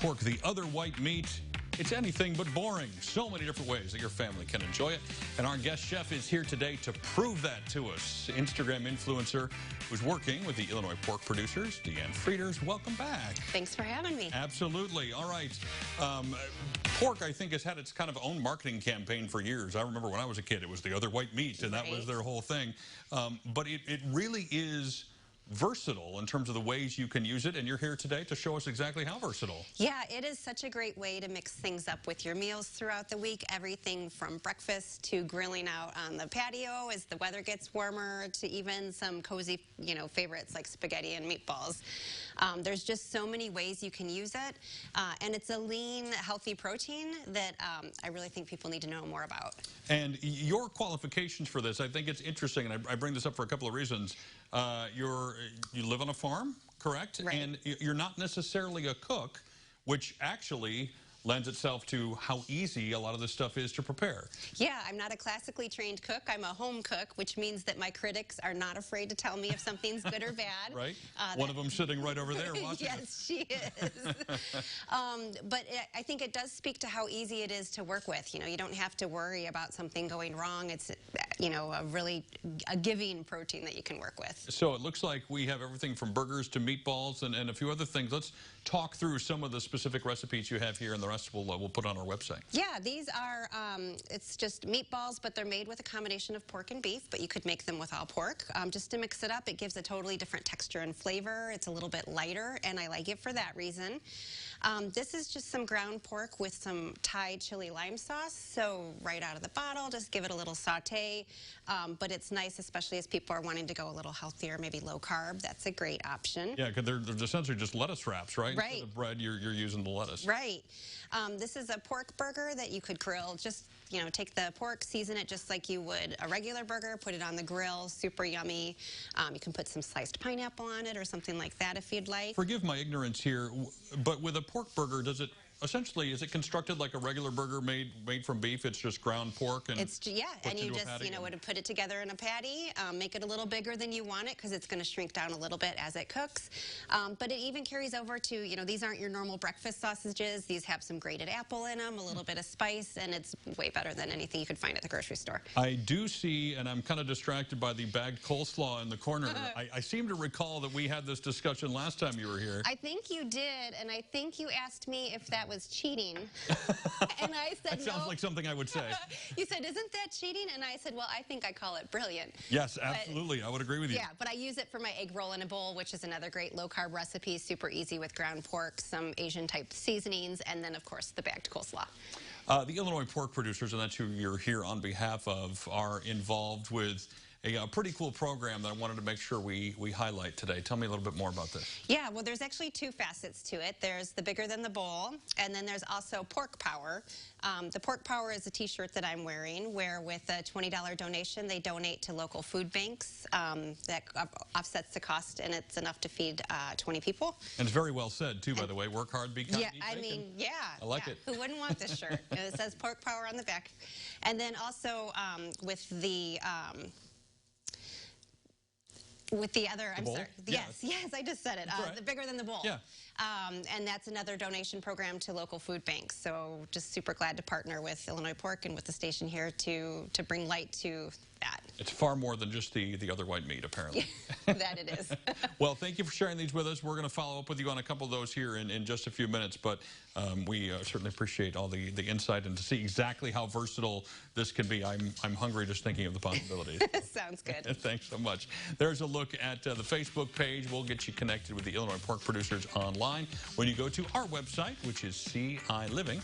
pork, the other white meat. It's anything but boring. So many different ways that your family can enjoy it. And our guest chef is here today to prove that to us. Instagram influencer who's working with the Illinois pork producers, Deanne Frieders. Welcome back. Thanks for having me. Absolutely. All right. Pork, I think, has had its kind of own marketing campaign for years. I remember when I was a kid, it was the other white meat, and that was their whole thing. But it really is versatile in terms of the ways you can use it, and you're here today to show us exactly how versatile. Yeah, it is such a great way to mix things up with your meals throughout the week. Everything from breakfast to grilling out on the patio as the weather gets warmer, to even some cozy, favorites like spaghetti and meatballs. There's just so many ways you can use it, and it's a lean, healthy protein that I really think people need to know more about. And your qualifications for this, I think it's interesting, and I bring this up for a couple of reasons. You live on a farm, correct? Right. And you're not necessarily a cook, which actually lends itself to how easy a lot of this stuff is to prepare. Yeah, I'm not a classically trained cook. I'm a home cook, which means that my critics are not afraid to tell me if something's good or bad. Right. One of them sitting right over there watching. Yes, she is. But I think it does speak to how easy it is to work with. You don't have to worry about something going wrong. It's, a really giving protein that you can work with. So it looks like we have everything from burgers to meatballs and a few other things. Let's talk through some of the specific recipes you have here, and the rest we'll put on our website. Yeah, these are, it's just meatballs, but they're made with a combination of pork and beef, but you could make them with all pork. Just to mix it up, it gives a totally different texture and flavor. It's a little bit lighter, and I like it for that reason. This is just some ground pork with some Thai chili lime sauce, so right out of the bottle, just give it a little saute, but it's nice, especially as people are wanting to go a little healthier, maybe low carb. That's a great option. Yeah, because they're essentially just lettuce wraps, right? Right. Instead of bread, you're using the lettuce. Right. This is a pork burger that you could grill. Just, take the pork, season it just like you would a regular burger, put it on the grill, super yummy. You can put some sliced pineapple on it or something like that if you'd like. Forgive my ignorance here, but with a pork burger, is it constructed like a regular burger made from beef? It's just ground pork and and you just would put it together in a patty, make it a little bigger than you want it because it's going to shrink down a little bit as it cooks. But it even carries over to these aren't your normal breakfast sausages. These have some grated apple in them, a little bit of spice, and it's way better than anything you could find at the grocery store. I do see, and I'm kind of distracted by the bagged coleslaw in the corner. I seem to recall that we had this discussion last time you were here. I think you did, and I think you asked me if that was cheating. And I said, that sounds like something I would say. You said, isn't that cheating? And I said, well, I think I call it brilliant. Yes, absolutely. I would agree with you. Yeah, but I use it for my egg roll in a bowl, which is another great low-carb recipe, super easy with ground pork, some Asian-type seasonings, and then, of course, the bagged coleslaw. The Illinois pork producers, and that's who you're here on behalf of, are involved with a pretty cool program that I wanted to make sure we highlight today. Tell me a little bit more about this. Yeah, well, there's actually two facets to it. There's the bigger than the bowl, and then there's also Pork Power. The Pork Power is a t-shirt that I'm wearing, where with a $20 donation, they donate to local food banks. That offsets the cost, and it's enough to feed 20 people. And it's very well said, too, by the way. Work hard, be kind. Yeah, I mean, yeah. I like it. Who wouldn't want this shirt? It says Pork Power on the back. And then also with the other, I'm sorry. Yes, I just said it. Right. The bigger than the bowl. Yeah. And that's another donation program to local food banks. So just super glad to partner with Illinois Pork and with the station here to bring light to that. It's far more than just the other white meat, apparently. That it is. Well, thank you for sharing these with us. We're going to follow up with you on a couple of those here in just a few minutes, but we certainly appreciate all the insight and to see exactly how versatile this can be. I'm hungry just thinking of the possibilities. Sounds good. Thanks so much. There's a look at the Facebook page. We'll get you connected with the Illinois Pork Producers online when you go to our website, which is ciliving.tv.